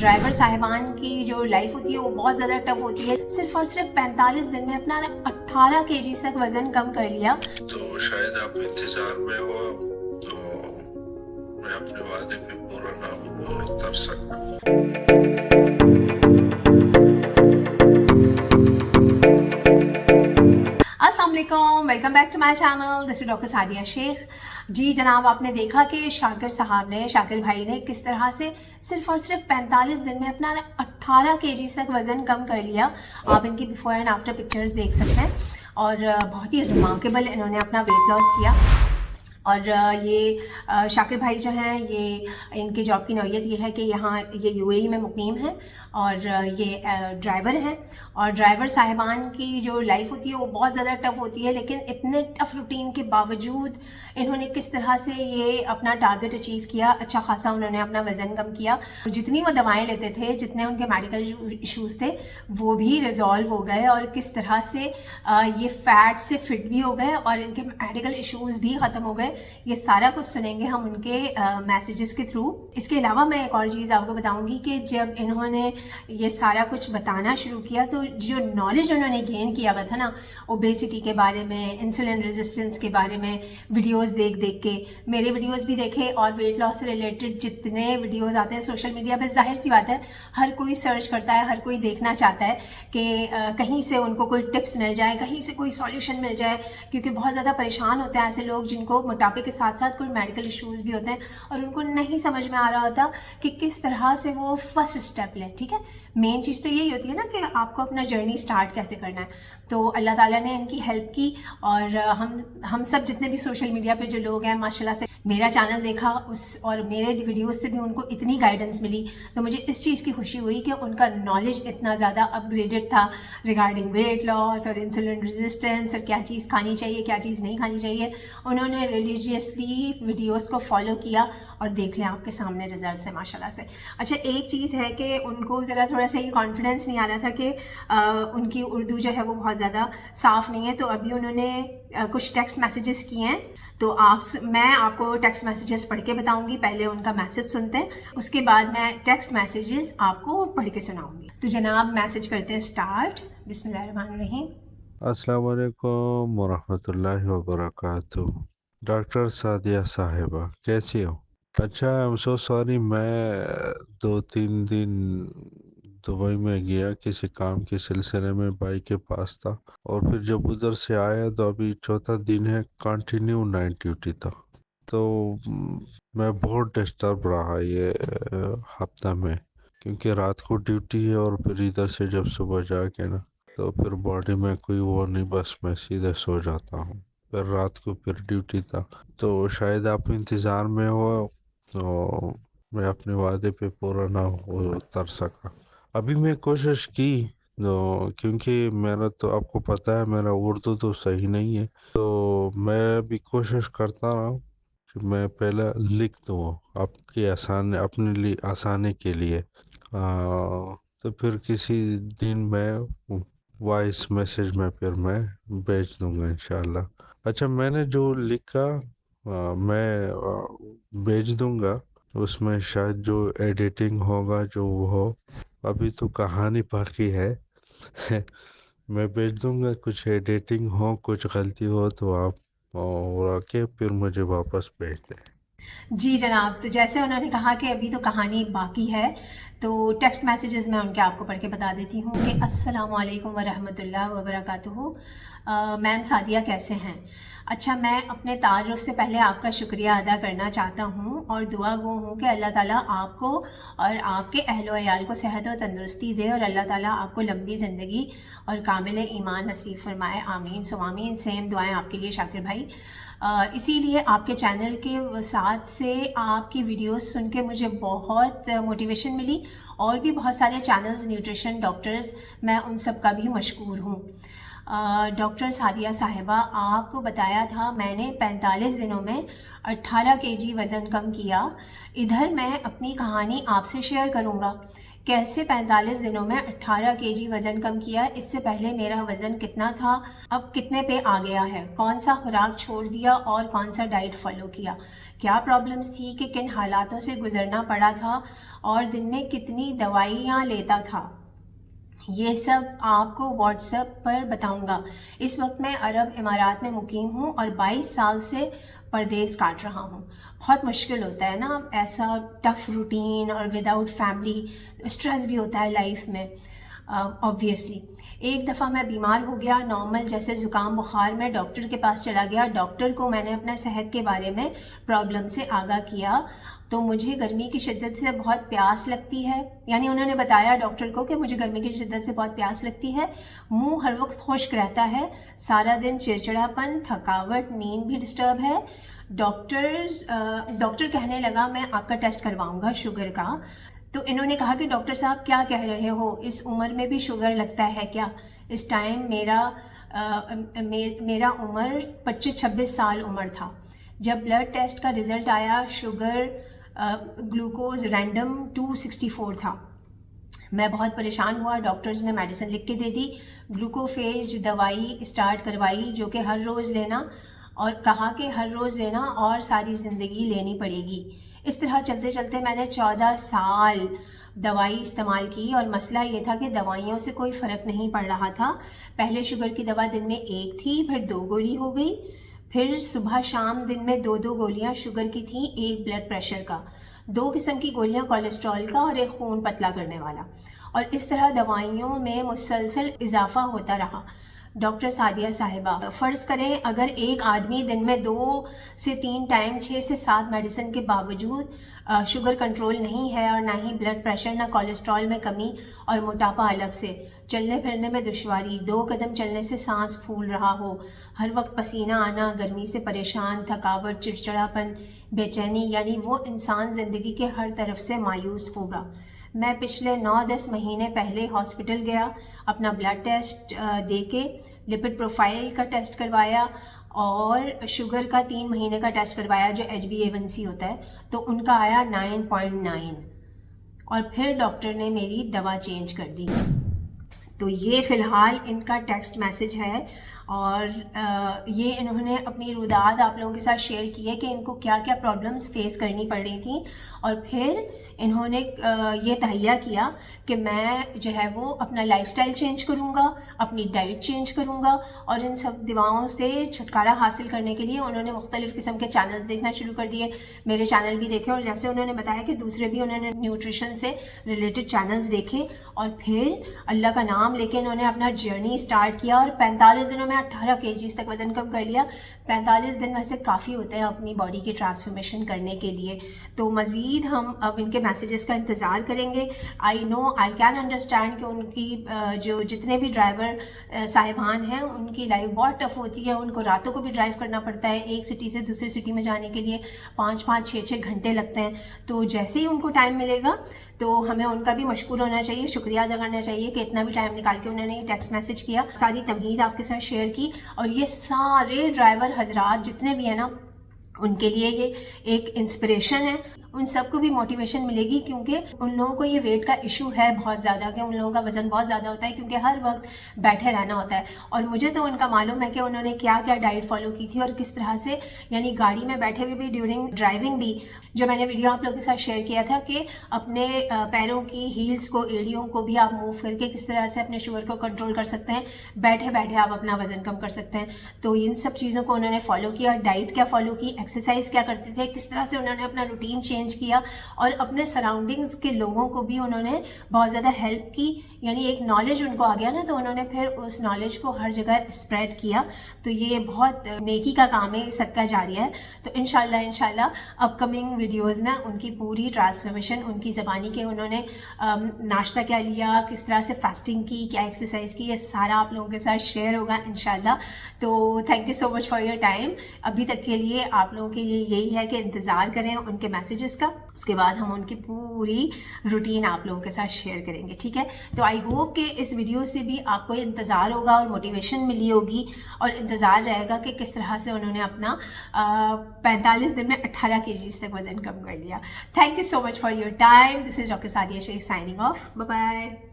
Driver साहिबान की जो लाइफ होती है वो बहुत ज़्यादा टफ होती है। सिर्फ और सिर्फ 45 दिन में अपना 18 केजी तक वजन कम कर लिया। तो शायद आप इंतजार में हो, तो मैं अपने वादे पे पूरा ना उतर सका। अस्सलाम वालेकुम, welcome back to my channel. This is doctor Sadia Shaikh. जी जनाब, आपने देखा कि शाकिर साहब ने, शाकिर भाई ने किस तरह से सिर्फ और सिर्फ 45 दिन में अपना 18 केजी तक वज़न कम कर लिया। आप इनकी बिफोर एंड आफ्टर पिक्चर्स देख सकते हैं और बहुत ही रिमार्केबल इन्होंने अपना वेट लॉस किया। और ये शाकिर भाई जो हैं, ये इनकी जॉब की नौयत ये है कि यहाँ ये यूएई में मुकीम हैं और ये ड्राइवर हैं। और ड्राइवर साहिबान की जो लाइफ होती है वो बहुत ज़्यादा टफ होती है, लेकिन इतने टफ रूटीन के बावजूद इन्होंने किस तरह से ये अपना टारगेट अचीव किया। अच्छा खासा उन्होंने अपना वज़न कम किया। जितनी वो दवाएं लेते थे, जितने उनके मेडिकल इश्यूज़ थे, वो भी रिजॉल्व हो गए और किस तरह से ये फैट से फिट भी हो गए और इनके मेडिकल इश्यूज़ भी ख़त्म हो गए। ये सारा कुछ सुनेंगे हम उनके मैसेजेस के थ्रू। इसके अलावा मैं एक और चीज़ आपको बताऊंगी कि जब इन्होंने ये सारा कुछ बताना शुरू किया तो जो नॉलेज उन्होंने गेन किया हुआ था ना, ओबेसिटी के बारे में, इंसुलिन रेजिस्टेंस के बारे में वीडियोस देख देख के, मेरे वीडियोस भी देखे और वेट लॉस से रिलेटेड जितने वीडियोस आते हैं सोशल मीडिया पे, जाहिर सी बात है हर कोई सर्च करता है, हर कोई देखना चाहता है कि कहीं से उनको कोई टिप्स मिल जाए, कहीं से कोई सॉल्यूशन मिल जाए, क्योंकि बहुत ज़्यादा परेशान होते हैं ऐसे लोग जिनको मोटापे के साथ साथ कोई मेडिकल इश्यूज़ भी होते हैं और उनको नहीं समझ में आ रहा होता कि किस तरह से वो फर्स्ट स्टेप लें। ठीक है, मेन चीज़ तो यही होती है ना कि आपको अपना जर्नी स्टार्ट कैसे करना है। तो अल्लाह ताला ने इनकी हेल्प की और हम सब जितने भी सोशल मीडिया पे जो लोग हैं, माशाल्लाह से मेरा चैनल देखा उस और मेरे वीडियोस से भी उनको इतनी गाइडेंस मिली, तो मुझे इस चीज़ की खुशी हुई कि उनका नॉलेज इतना ज़्यादा अपग्रेडेड था रिगार्डिंग वेट लॉस और इंसुलिन रेजिस्टेंस और क्या चीज़ खानी चाहिए, क्या चीज़ नहीं खानी चाहिए। उन्होंने रिलीजियसली वीडियोस को फॉलो किया और देख लें आपके सामने रिजल्ट्स हैं माशाल्लाह से। अच्छा, एक चीज़ है कि उनको ज़रा थोड़ा सा ये कॉन्फिडेंस नहीं आ रहा था कि उनकी उर्दू जो है वो बहुत ज़्यादा साफ़ नहीं है, तो अभी उन्होंने कुछ टेक्स्ट मैसेजेस किए हैं, तो मैं आपको टेक्स्ट मैसेजेस पढ़ के बताऊंगी। पहले उनका मैसेज सुनते हैं, उसके बाद मैं टेक्स्ट मैसेजेस आपको पढ़ के सुनाऊंगी। तो जनाब मैसेज करते हैं स्टार्ट। बिस्मिल्लाहिर्रहमानिर्रहीम। अस्सलाम वालेकुम वरहमतुल्लाहि वबरकातुह। डॉक्टर सादिया साहिबा कैसी हो? अच्छा, आई एम सो सॉरी, मैं 2-3 दिन दुबई में गया किसी काम के सिलसिले में, भाई के पास था, और फिर जब उधर से आया तो अभी चौथा दिन है, कंटिन्यू नाइट ड्यूटी था। तो मैं बहुत डिस्टर्ब रहा ये हफ्ता में, क्योंकि रात को ड्यूटी है और फिर इधर से जब सुबह जाके ना, तो फिर बॉडी में कोई वो नहीं, बस मैं सीधे सो जाता हूँ। फिर रात को फिर ड्यूटी था, तो शायद आप इंतज़ार में हो, तो मैं अपने वादे पे पूरा ना उतर सका। अभी मैं कोशिश की, तो क्योंकि मेरा तो आपको पता है मेरा उर्दू तो सही नहीं है, तो मैं भी कोशिश करता रहा कि मैं पहले लिख दूँ आपके आसान, अपने लिए आसानी के लिए। तो फिर किसी दिन मैं वॉइस मैसेज में फिर मैं भेज दूंगा इंशाल्लाह। अच्छा, मैंने जो लिखा मैं भेज दूंगा, उसमें शायद जो एडिटिंग होगा जो वो हो, अभी तो कहानी बाकी है। मैं भेज दूंगा, कुछ एडिटिंग हो, कुछ गलती हो तो आप और आके फिर मुझे वापस भेज दें। जी जनाब, तो जैसे उन्होंने कहा कि अभी तो कहानी बाकी है, तो टेक्स्ट मैसेजेस मैं उनके आपको पढ़ के बता देती हूँ कि अस्सलाम वालेकुम वरहमतुल्लाहि वबरकातुहू। मैम सादिया कैसे हैं? अच्छा, मैं अपने तारुफ से पहले आपका शुक्रिया अदा करना चाहता हूँ और दुआ गो हूँ कि अल्लाह ताला आपको और आपके अहलो अयाल को सेहत और तंदुरुस्ती दे और अल्लाह ताला आपको लंबी ज़िंदगी और कामिल ईमान नसीब फरमाए। आमीन सो आमीन। सेम दुआएं आपके लिए शाकिर भाई। इसीलिए आपके चैनल के साथ से आपकी वीडियोस सुन के मुझे बहुत मोटिवेशन मिली और भी बहुत सारे चैनल्स, न्यूट्रिशन डॉक्टर्स, मैं उन सब का भी मशकूर हूँ। डॉक्टर सादिया साहिबा, आपको बताया था मैंने 45 दिनों में 18 केजी वज़न कम किया। इधर मैं अपनी कहानी आपसे शेयर करूँगा, कैसे 45 दिनों में 18 केजी वज़न कम किया। इससे पहले मेरा वज़न कितना था, अब कितने पे आ गया है, कौन सा खुराक छोड़ दिया और कौन सा डाइट फॉलो किया, क्या प्रॉब्लम्स थी कि किन हालातों से गुजरना पड़ा था اور دن میں کتنی دوائیاں لیتا تھا، یہ سب آپ کو واٹس ایپ پر بتاؤں گا۔ اس وقت میں عرب امارات میں مقیم ہوں اور 22 سال سے پردیس کاٹ رہا ہوں۔ بہت مشکل ہوتا ہے نا ایسا ٹف روٹین، اور وداؤٹ فیملی اسٹریس بھی ہوتا ہے لائف میں آبویسلی۔ ایک دفعہ میں بیمار ہو گیا، نارمل جیسے زکام بخار، میں ڈاکٹر کے پاس چلا گیا۔ ڈاکٹر کو میں نے اپنا صحت کے بارے میں پرابلم سے آگاہ کیا تو مجھے گرمی کی شدت سے بہت پیاس لگتی ہے، یعنی انہوں نے بتایا ڈاکٹر کو کہ مجھے گرمی کی شدت سے بہت پیاس لگتی ہے، منہ ہر وقت خشک رہتا ہے، سارا دن چڑچڑاپن، تھکاوٹ، نیند بھی ڈسٹرب ہے۔ ڈاکٹر کہنے لگا میں آپ کا ٹیسٹ کرواؤں گا شوگر کا۔ تو انہوں نے کہا کہ ڈاکٹر صاحب کیا کہہ رہے ہو، اس عمر میں بھی شوگر لگتا ہے کیا؟ اس ٹائم میرا عمر 25-26 سال عمر تھا۔ جب بلڈ ٹیسٹ کا رزلٹ آیا، شوگر گلوکوز رینڈم 264 تھا۔ میں بہت پریشان ہوا، ڈاکٹرز نے میڈیسن لکھ کے دے دی، گلوکوفیج دوائی اسٹارٹ کروائی جو کہ ہر روز لینا، اور کہا کہ ہر روز لینا اور ساری زندگی لینی پڑے گی۔ اس طرح چلتے چلتے میں نے 14 سال دوائی استعمال کی، اور مسئلہ یہ تھا کہ دوائیوں سے کوئی فرق نہیں پڑ رہا تھا۔ پہلے شوگر کی دوا دن میں 1 تھی، پھر 2 گولی ہو گئی، پھر صبح شام دن میں 2 گولیاں شوگر کی تھیں، 1 بلڈ پریشر کا، 2 قسم کی گولیاں کولیسٹرول کا، اور 1 خون پتلا کرنے والا، اور اس طرح دوائیوں میں مسلسل اضافہ ہوتا رہا۔ ڈاکٹر سعدیہ صاحبہ، فرض کریں اگر ایک آدمی دن میں 2 سے 3 ٹائم 6 سے 7 میڈیسن کے باوجود شوگر کنٹرول نہیں ہے، اور نہ ہی بلڈ پریشر، نہ کولیسٹرول میں کمی، اور موٹاپا الگ سے، چلنے پھرنے میں دشواری، 2 قدم چلنے سے سانس پھول رہا ہو، ہر وقت پسینہ آنا، گرمی سے پریشان، تھکاوٹ، چڑچڑاپن، بے چینی، یعنی وہ انسان زندگی کے ہر طرف سے مایوس ہوگا۔ میں پچھلے 9-10 مہینے پہلے ہاسپٹل گیا، اپنا بلڈ ٹیسٹ دے کے لپڈ پروفائل کا ٹیسٹ کروایا، اور شوگر کا 3 مہینے کا ٹیسٹ کروایا جو HbA1c ہوتا ہے، تو ان کا آیا 9.9، اور پھر ڈاکٹر نے میری دوا چینج کر دی۔ تو یہ فی الحال ان کا ٹیکسٹ میسج ہے، اور یہ انہوں نے اپنی روداد آپ لوگوں کے ساتھ شیئر کی ہے کہ ان کو کیا کیا پرابلمس فیس کرنی پڑ رہی تھیں، اور پھر انہوں نے یہ تہیہ کیا کہ میں جو ہے وہ اپنا لائف سٹائل چینج کروں گا، اپنی ڈائٹ چینج کروں گا، اور ان سب دواؤں سے چھٹکارا حاصل کرنے کے لیے انہوں نے مختلف قسم کے چینلز دیکھنا شروع کر دیے۔ میرے چینل بھی دیکھے، اور جیسے انہوں نے بتایا کہ دوسرے بھی انہوں نے نیوٹریشن سے ریلیٹڈ چینلز دیکھے، اور پھر اللہ کا نام لے کے انہوں نے اپنا جرنی سٹارٹ کیا، اور 45 دنوں میں 18 kgs تک وزن کم کر لیا۔ 45 دن ویسے کافی ہوتے ہیں اپنی باڈی کی ٹرانسفارمیشن کرنے کے لیے، تو مزید ہم اب ان کے میسیجز کا انتظار کریں گے۔ آئی کین انڈرسٹینڈ کہ ان کی جو جتنے بھی ڈرائیور صاحبان ہیں ان کی لائف بہت ٹف ہوتی ہے، ان کو راتوں کو بھی ڈرائیو کرنا پڑتا ہے، ایک سٹی سے دوسری سٹی میں جانے کے لیے 5-6 گھنٹے لگتے ہیں۔ تو جیسے ہی ان کو ٹائم ملے گا تو ہمیں ان کا بھی مشکور ہونا چاہیے، شکریہ ادا کرنا چاہیے کہ اتنا بھی ٹائم نکال کے انہوں نے یہ ٹیکسٹ میسج کیا، ساری تمہید آپ کے ساتھ شیئر کی، اور یہ سارے ڈرائیور حضرات جتنے بھی ہیں نا، ان کے لیے یہ ایک انسپریشن ہے، ان سب کو بھی موٹیویشن ملے گی، کیونکہ ان لوگوں کو یہ ویٹ کا ایشو ہے بہت زیادہ، کہ ان لوگوں کا وزن بہت زیادہ ہوتا ہے کیونکہ ہر وقت بیٹھے رہنا ہوتا ہے۔ اور مجھے تو ان کا معلوم ہے کہ انہوں نے کیا کیا ڈائٹ فالو کی تھی، اور کس طرح سے، یعنی گاڑی میں بیٹھے ہوئے بھی، ڈیورنگ ڈرائیونگ بھی، جو میں نے ویڈیو آپ لوگوں کے ساتھ شیئر کیا تھا کہ اپنے پیروں کی ہیلز کو، ایڑیوں کو بھی آپ موو کر کے کس طرح سے اپنے شوگر کو کنٹرول کر سکتے ہیں، بیٹھے بیٹھے آپ اپنا وزن کم کر سکتے ہیں۔ تو ان سب چیزوں کو انہوں نے فالو کیا، ڈائٹ کیا فالو کی، ایکسرسائز کیا کرتے تھے، کس طرح سے انہوں نے اپنا روٹین چینج کیا، اور اپنے سراؤنڈنگز کے لوگوں کو بھی انہوں نے بہت زیادہ ہیلپ کی، یعنی ایک نالج ان کو آ گیا نا، تو انہوں نے پھر اس نالج کو ہر جگہ اسپریڈ کیا۔ تو یہ بہت نیکی کا کام ہے، صدقہ جاریہ ہے۔ تو انشاءاللہ اپ کمنگ ویڈیوز میں ان کی پوری ٹرانسفارمیشن، ان کی زبانی کے انہوں نے ناشتہ کیا لیا، کس طرح سے فاسٹنگ کی، کیا ایکسرسائز کی، یہ سارا آپ لوگوں کے ساتھ شیئر ہوگا انشاءاللہ۔ تو thank you so much for your time. ابھی تک کے لیے آپ لوگوں کے لیے یہی ہے کہ انتظار کریں ان کے میسیجز کا، اس کے بعد ہم ان کی پوری روٹین آپ لوگوں کے ساتھ شیئر کریں گے، ٹھیک ہے؟ تو آئی ہوپ کہ اس ویڈیو سے بھی آپ کو انتظار ہوگا اور موٹیویشن ملی ہوگی، اور انتظار رہے گا کہ کس طرح سے انہوں نے اپنا 45 دن میں 18 kgs تک وزن کم کر لیا۔ Thank you so much for your time. This is doctor Sadia Sheikh signing off. Bye bye.